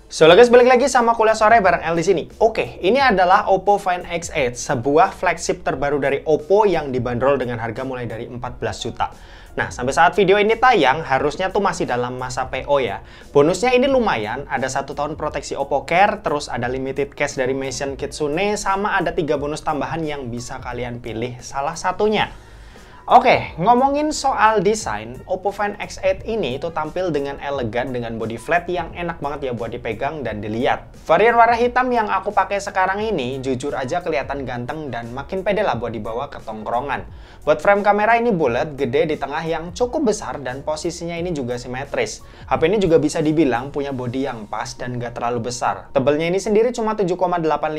So guys, balik lagi sama kuliah sore bareng El di sini. Oke, ini adalah Oppo Find X8, sebuah flagship terbaru dari Oppo yang dibanderol dengan harga mulai dari 14 juta. Nah, sampai saat video ini tayang, harusnya tuh masih dalam masa PO ya. Bonusnya ini lumayan, ada 1 tahun proteksi Oppo Care, terus ada limited case dari Mission Kitsune, sama ada 3 bonus tambahan yang bisa kalian pilih salah satunya. Oke, ngomongin soal desain, Oppo Find X8 ini itu tampil dengan elegan dengan body flat yang enak banget ya buat dipegang dan dilihat. Varian warna hitam yang aku pakai sekarang ini jujur aja kelihatan ganteng dan makin pede lah buat dibawa ke tongkrongan. Buat frame kamera ini bulat, gede di tengah yang cukup besar dan posisinya ini juga simetris. HP ini juga bisa dibilang punya body yang pas dan gak terlalu besar. Tebelnya ini sendiri cuma 7,85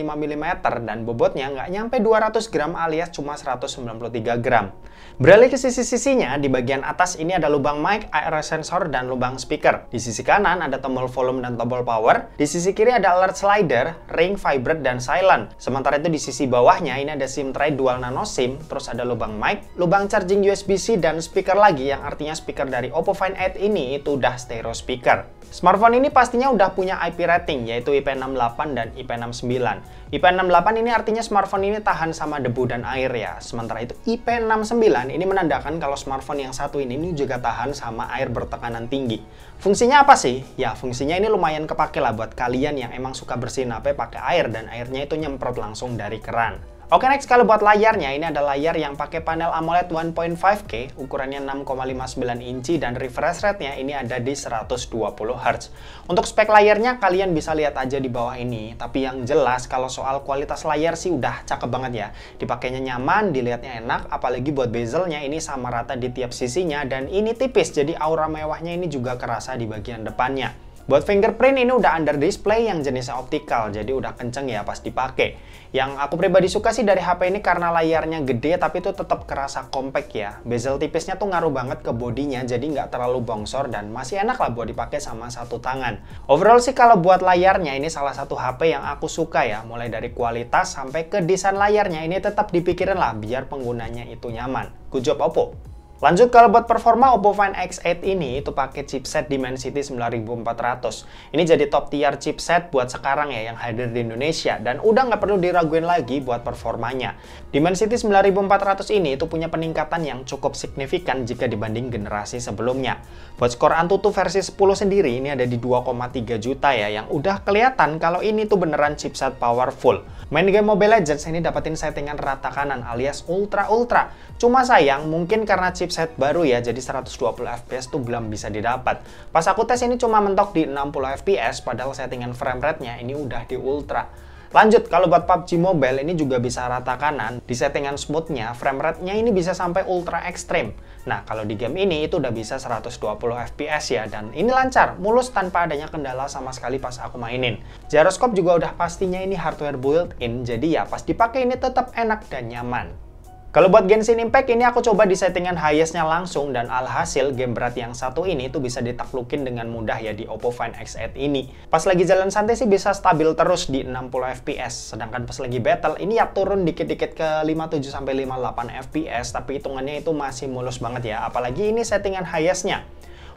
mm dan bobotnya nggak nyampe 200 gram alias cuma 193 gram. Beralih ke sisi-sisinya, di bagian atas ini ada lubang mic, AR sensor, dan lubang speaker. Di sisi kanan ada tombol volume dan tombol power. Di sisi kiri ada alert slider, ring, vibrate, dan silent. Sementara itu di sisi bawahnya ini ada SIM tray dual nano SIM, terus ada lubang mic, lubang charging USB-C, dan speaker lagi yang artinya speaker dari Oppo Find 8 ini itu udah stereo speaker. Smartphone ini pastinya udah punya IP rating yaitu IP68 dan IP69. IP68 ini artinya smartphone ini tahan sama debu dan air ya. Sementara itu IP69 ini menandakan kalau smartphone yang satu ini juga tahan sama air bertekanan tinggi. Fungsinya apa sih? Ya fungsinya ini lumayan kepake lah buat kalian yang emang suka bersihin HP pakai air dan airnya itu nyemprot langsung dari keran. Oke, next kalau buat layarnya, ini ada layar yang pakai panel AMOLED 1.5K, ukurannya 6,59 inci dan refresh rate-nya ini ada di 120 Hz. Untuk spek layarnya kalian bisa lihat aja di bawah ini, tapi yang jelas kalau soal kualitas layar sih udah cakep banget ya. Dipakainya nyaman, dilihatnya enak, apalagi buat bezelnya ini sama rata di tiap sisinya dan ini tipis, jadi aura mewahnya ini juga kerasa di bagian depannya. Buat fingerprint ini udah under display yang jenisnya optikal, jadi udah kenceng ya pas dipakai. Yang aku pribadi suka sih dari HP ini karena layarnya gede tapi itu tetap kerasa compact ya. Bezel tipisnya tuh ngaruh banget ke bodinya, jadi nggak terlalu bongsor dan masih enak lah buat dipakai sama satu tangan. Overall sih kalau buat layarnya ini salah satu HP yang aku suka ya, mulai dari kualitas sampai ke desain layarnya ini tetap dipikirin lah biar penggunanya itu nyaman. Good job Oppo! Lanjut kalau buat performa, Oppo Find X8 ini itu pakai chipset Dimensity 9400. Ini jadi top tier chipset buat sekarang ya yang hadir di Indonesia dan udah nggak perlu diraguin lagi buat performanya. Dimensity 9400 ini itu punya peningkatan yang cukup signifikan jika dibanding generasi sebelumnya. Buat skor Antutu versi 10 sendiri ini ada di 2,3 juta ya, yang udah kelihatan kalau ini tuh beneran chipset powerful. Main game Mobile Legends ini dapetin settingan rata kanan alias ultra. Cuma sayang mungkin karena chipset baru ya, jadi 120 fps tuh belum bisa didapat. Pas aku tes ini cuma mentok di 60 fps, padahal settingan frame rate-nya ini udah di ultra. Lanjut, kalau buat PUBG Mobile ini juga bisa rata kanan, di settingan smooth-nya, frame rate-nya ini bisa sampai ultra ekstrim. Nah, kalau di game ini itu udah bisa 120 fps ya, dan ini lancar, mulus tanpa adanya kendala sama sekali pas aku mainin. Gyroscope juga udah pastinya ini hardware built-in, jadi ya pas dipakai ini tetap enak dan nyaman. Kalau buat Genshin Impact ini aku coba di settingan highest-nya langsung dan alhasil game berat yang satu ini tuh bisa ditaklukin dengan mudah ya di Oppo Find X8 ini. Pas lagi jalan santai sih bisa stabil terus di 60 fps, sedangkan pas lagi battle ini ya turun dikit-dikit ke 57-58 fps, tapi hitungannya itu masih mulus banget ya, apalagi ini settingan highest-nya.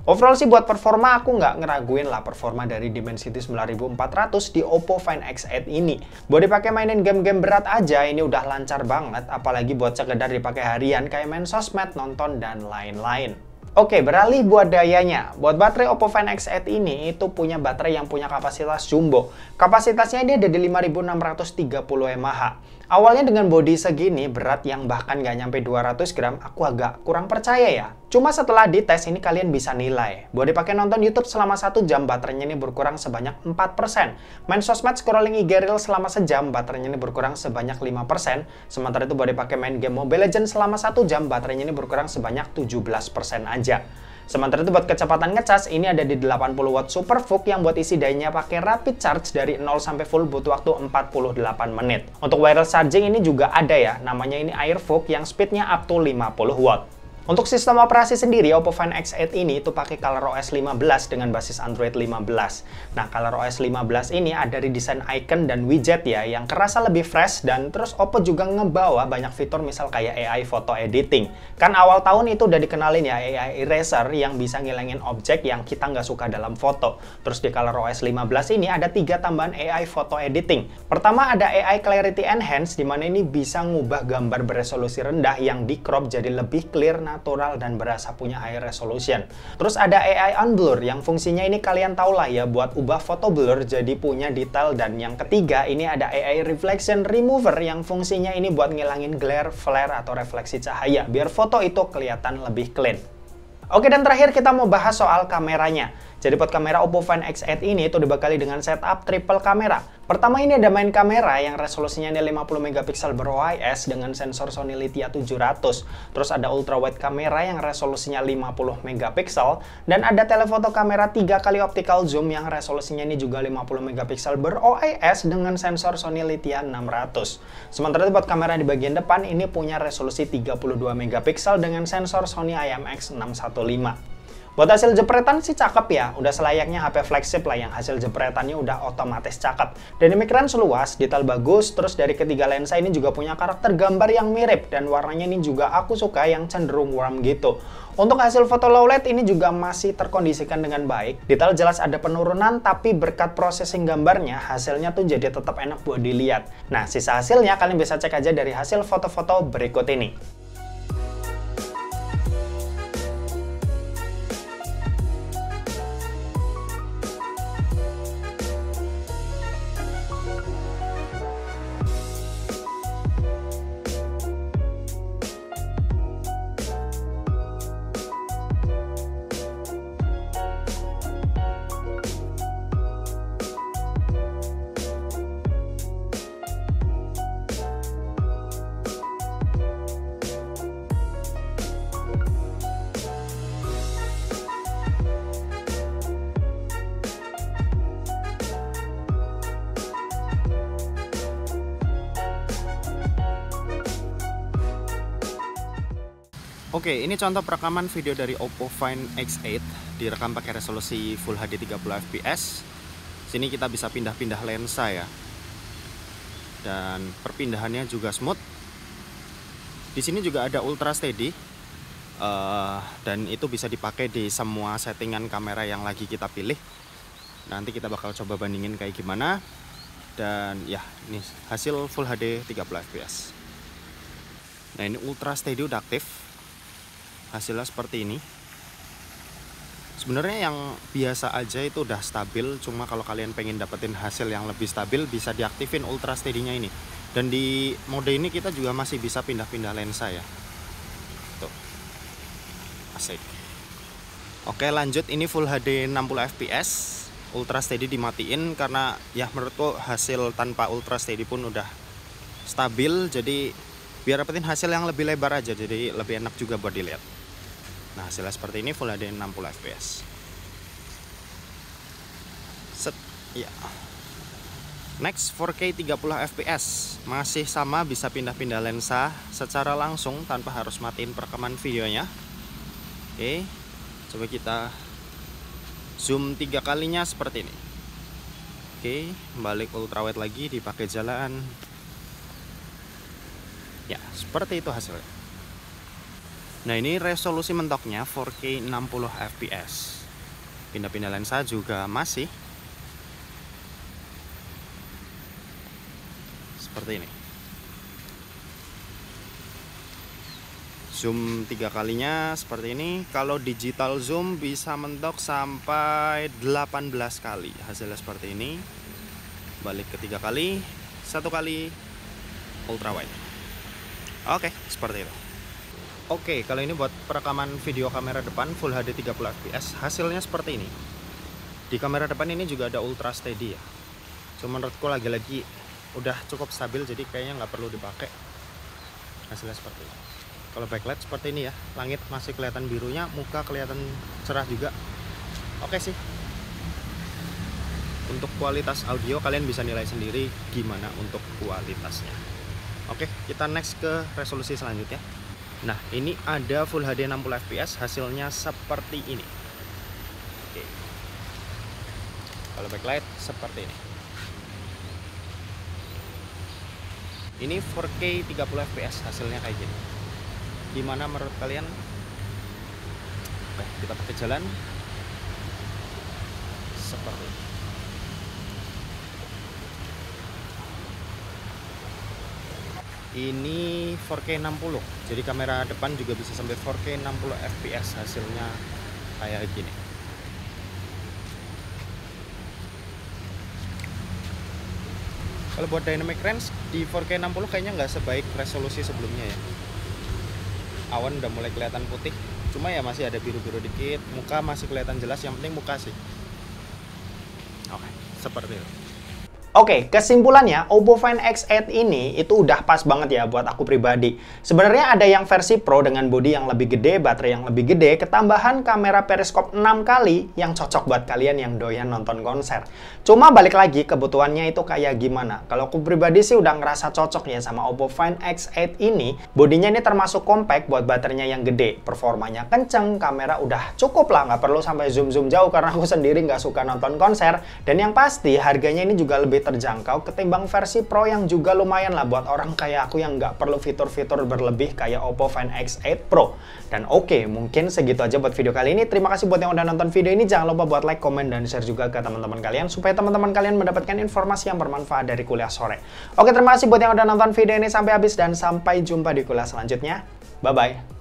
Overall sih buat performa aku nggak ngeraguin lah performa dari Dimensity 9400 di Oppo Find X8 ini. Buat dipakai mainin game-game berat aja ini udah lancar banget, apalagi buat sekedar dipakai harian kayak main sosmed, nonton, dan lain-lain. Oke, beralih buat dayanya. Buat baterai Oppo Find X8 ini itu punya baterai yang punya kapasitas jumbo. Kapasitasnya ini ada di 5630 mAh. Awalnya dengan bodi segini, berat yang bahkan nggak nyampe 200 gram, aku agak kurang percaya ya. Cuma setelah dites ini kalian bisa nilai. Buat dipakai nonton YouTube selama 1 jam, baterainya ini berkurang sebanyak 4%. Main sosmed scrolling IG Reel selama sejam, baterainya ini berkurang sebanyak 5%. Sementara itu buat dipakai main game Mobile Legends selama 1 jam, baterainya ini berkurang sebanyak 17% aja. Sementara itu buat kecepatan ngecas ini ada di 80 watt SuperVOOC yang buat isi dayanya pakai rapid charge dari 0 sampai full butuh waktu 48 menit. Untuk wireless charging ini juga ada ya, namanya ini AirVOOC yang speednya up to 50 watt. Untuk sistem operasi sendiri, Oppo Find X8 ini itu pakai ColorOS 15 dengan basis Android 15. Nah, ColorOS 15 ini ada redesign icon dan widget ya, yang kerasa lebih fresh, dan terus Oppo juga ngebawa banyak fitur misal kayak AI photo editing. Kan awal tahun itu udah dikenalin ya AI Eraser yang bisa ngilangin objek yang kita nggak suka dalam foto. Terus di ColorOS 15 ini ada 3 tambahan AI photo editing. Pertama ada AI Clarity Enhance, di mana ini bisa ngubah gambar beresolusi rendah yang di crop jadi lebih clear, natural, dan berasa punya high resolution. Terus ada AI Unblur yang fungsinya ini kalian tau lah ya, buat ubah foto blur jadi punya detail. Dan yang ketiga ini ada AI Reflection Remover yang fungsinya ini buat ngilangin glare, flare, atau refleksi cahaya biar foto itu kelihatan lebih clean. Oke, dan terakhir kita mau bahas soal kameranya. Jadi buat kamera Oppo Find X8 ini itu dibekali dengan setup triple kamera. Pertama ini ada main kamera yang resolusinya ini 50 megapiksel ber-OIS dengan sensor Sony Lithia 700. Terus ada ultra wide kamera yang resolusinya 50 megapiksel, dan ada telefoto kamera 3 kali optical zoom yang resolusinya ini juga 50 megapiksel ber-OIS dengan sensor Sony Lithia 600. Sementara buat kamera di bagian depan ini punya resolusi 32 megapiksel dengan sensor Sony IMX615. Buat hasil jepretan sih cakep ya, udah selayaknya HP flagship lah yang hasil jepretannya udah otomatis cakep. Dynamic range luas, detail bagus, terus dari ketiga lensa ini juga punya karakter gambar yang mirip, dan warnanya ini juga aku suka yang cenderung warm gitu. Untuk hasil foto low light ini juga masih terkondisikan dengan baik, detail jelas ada penurunan, tapi berkat processing gambarnya hasilnya tuh jadi tetap enak buat dilihat. Nah, sisa hasilnya kalian bisa cek aja dari hasil foto-foto berikut ini. Oke, ini contoh perekaman video dari Oppo Find X8, direkam pakai resolusi Full HD 30 fps. Sini kita bisa pindah-pindah lensa ya, dan perpindahannya juga smooth. Di sini juga ada ultra steady, dan itu bisa dipakai di semua settingan kamera yang lagi kita pilih. Nanti kita bakal coba bandingin kayak gimana. Dan ya, ini hasil Full HD 30 fps. Nah, ini ultra steady udah aktif. Hasilnya seperti ini. Sebenarnya yang biasa aja itu udah stabil, cuma kalau kalian pengen dapetin hasil yang lebih stabil bisa diaktifin ultra steady-nya ini. Dan di mode ini kita juga masih bisa pindah-pindah lensa ya. Tuh. Asik. Oke, lanjut, ini Full HD 60 fps. Ultra steady dimatiin karena ya menurutku hasil tanpa ultra steady pun udah stabil, jadi biar dapetin hasil yang lebih lebar aja, jadi lebih enak juga buat dilihat. Nah, hasilnya seperti ini Full HD 60 fps. Set, ya. Next 4K 30 fps. Masih sama, bisa pindah-pindah lensa secara langsung tanpa harus matiin perekaman videonya. Oke, coba kita zoom 3 kalinya seperti ini. Oke, balik ultrawide lagi, dipakai jalan. Ya, seperti itu hasilnya. Nah, ini resolusi mentoknya 4K 60 fps. Pindah-pindah lensa juga masih seperti ini. Zoom 3 kalinya seperti ini. Kalau digital zoom bisa mentok sampai 18 kali. Hasilnya seperti ini. Balik ke 3 kali, 1 kali ultrawide. Oke, seperti itu. Oke, kalau ini buat perekaman video kamera depan Full HD 30 fps, hasilnya seperti ini. Di kamera depan ini juga ada ultra steady ya. Cuma menurutku lagi-lagi udah cukup stabil, jadi kayaknya nggak perlu dipakai. Hasilnya seperti ini. Kalau backlight seperti ini ya, langit masih kelihatan birunya, muka kelihatan cerah juga. Oke sih. Untuk kualitas audio kalian bisa nilai sendiri gimana untuk kualitasnya. Oke, kita next ke resolusi selanjutnya. Nah, ini ada Full HD 60 fps, hasilnya seperti ini. Oke. Kalau backlight seperti ini. Ini 4K 30 fps, hasilnya kayak gini. Gimana menurut kalian? Oke, kita pakai jalan seperti ini. Ini 4K 60, jadi kamera depan juga bisa sampai 4K 60 fps, hasilnya kayak gini. Kalau buat dynamic range di 4K 60 kayaknya nggak sebaik resolusi sebelumnya ya. Awan udah mulai kelihatan putih, cuma ya masih ada biru-biru dikit, muka masih kelihatan jelas, yang penting muka sih. Oke, seperti itu. Oke, kesimpulannya Oppo Find X8 ini itu udah pas banget ya buat aku pribadi. Sebenarnya ada yang versi Pro dengan bodi yang lebih gede, baterai yang lebih gede, ketambahan kamera periskop 6 kali yang cocok buat kalian yang doyan nonton konser. Cuma balik lagi kebutuhannya itu kayak gimana. Kalau aku pribadi sih udah ngerasa cocok ya sama Oppo Find X8 ini. Bodinya ini termasuk compact buat baterainya yang gede, performanya kenceng, kamera udah cukup lah, nggak perlu sampai zoom-zoom jauh karena aku sendiri nggak suka nonton konser. Dan yang pasti harganya ini juga lebih terjangkau ketimbang versi Pro yang juga lumayan lah buat orang kayak aku yang nggak perlu fitur-fitur berlebih kayak Oppo Find X8 Pro. Dan oke, mungkin segitu aja buat video kali ini. Terima kasih buat yang udah nonton video ini. Jangan lupa buat like, komen, dan share juga ke teman-teman kalian supaya teman-teman kalian mendapatkan informasi yang bermanfaat dari kuliah sore. Oke, terima kasih buat yang udah nonton video ini sampai habis dan sampai jumpa di kuliah selanjutnya. Bye-bye.